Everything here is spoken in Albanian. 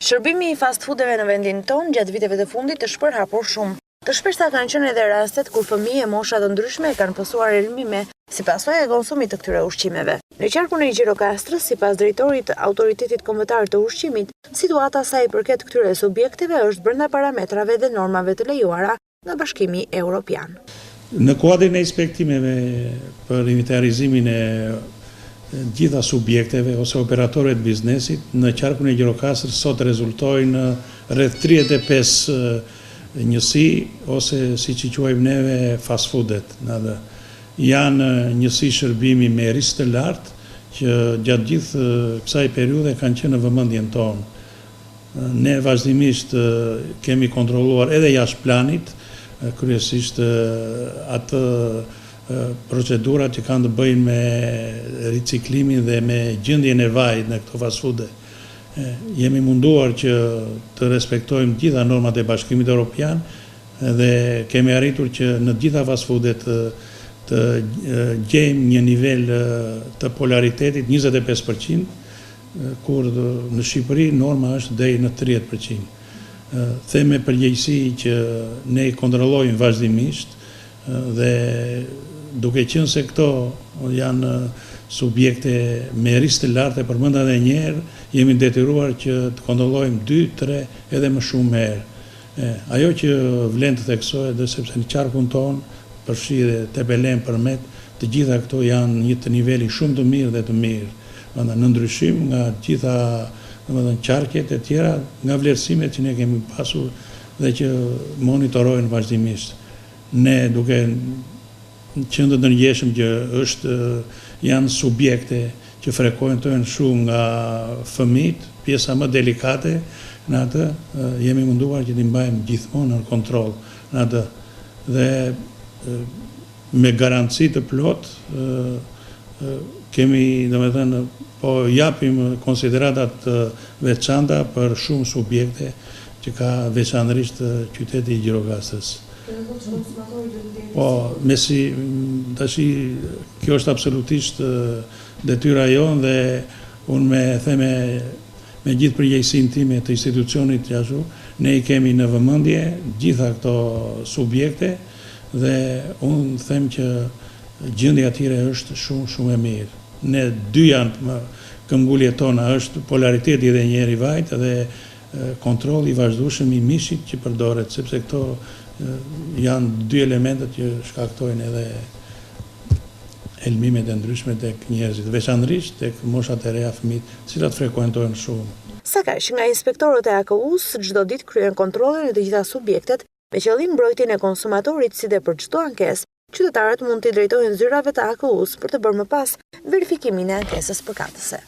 Shërbimi i fast foodeve në vendin tonë gjatë viteve të fundit të shpërhapur shumë. Të shpeshta kanë qenë edhe rastet kur fëmijë e mosha të ndryshme kanë pasur elmime si pasojë e konsumit të këtyre ushqimeve. Në qarkun e Gjirokastrës, sipas drejtorit të Autoritetit Kombëtar të Ushqimit, situata sa i përket këtyre subjekteve është brenda parametrave dhe normave të lejuara nga Bashkimi Evropian. Në kuadrin e inspektimeve për inventarizimin e gjitha subjekteve ose operatorëve të biznesit, në qarkun e Gjirokastrës sot rezultojnë rreth 35 njësi ose siç i quajmë neve fast foodet. Janë njësi shërbimi me risk të lartë që gjatë gjithë kësaj periudhe kanë qenë në vëmendjen tonë. Ne vazhdimisht kemi kontrolluar edhe jashtë planit, kryesisht atë procedurat që kanë të bëjnë me riciklimin dhe me gjendjen e vajit në këto fast foode. Jemi munduar që të respektojmë gjitha normat e Bashkimit Evropian dhe kemi arritur që në gjitha fast foodet të gjejmë një nivel të polaritetit 25%, kur në Shqipëri norma është deri në 30%. Them me përgjegjësi që ne i kontrollojmë vazhdimisht dhe duke qenë se këto janë subjekte me risk të lartë e përmenda edhe një herë, jemi detyruar që të kontrollojmë 2, 3 edhe më shumë herë. Ajo që vlen të theksohet dhe sepse në qarkun tonë, përfshi dhe Tepelen, Përmet, të gjitha këto janë një të niveli shumë të mirë dhe të mirë. Në ndryshim nga gjitha qarket e tjera, nga vlerësimet që ne kemi pasur dhe që monitorojnë vazhdimisht. Ne duke qenë të ndërgjeshëm që janë subjekte që frekuentojnë shumë nga fëmijët, pjesa më delikate në atë, jemi munduar që t'i mbajmë gjithmonë në kontroll në atë. Dhe me garanci të plot kemi, domethënë, po japim konsideratat veçanta për shumë subjekte që ka veçanërisht qyteti i Gjirokastrës. Po, tashi kjo është absolutisht detyra jonë dhe unë me theme me gjithë përgjegjësinë time të institucionit që ashtu, ne i kemi në vëmendje gjitha këto subjekte dhe unë them që gjendja e tyre është shumë e mirë. Ne dy janë këmbguljet tona është polariteti dhe njëri vajt dhe kontrolli i vazhdueshëm i mishit që përdoret, sepse këto janë dy elementet që shkaktojnë edhe elmimet e ndryshme tek njerëzit, veçanërisht tek moshat e reja fëmijë, të cilat frekuentojnë shumë. Sa kaq nga inspektorët e AKU-s çdo ditë kryen kontrolle në të gjitha subjektet me qëllim mbrojtjen e konsumatorit, si dhe për çdo ankesë, qytetarët mund t'i drejtojnë zyrave të AKU-s për të bërë më pas verifikimin e ankesës përkatëse.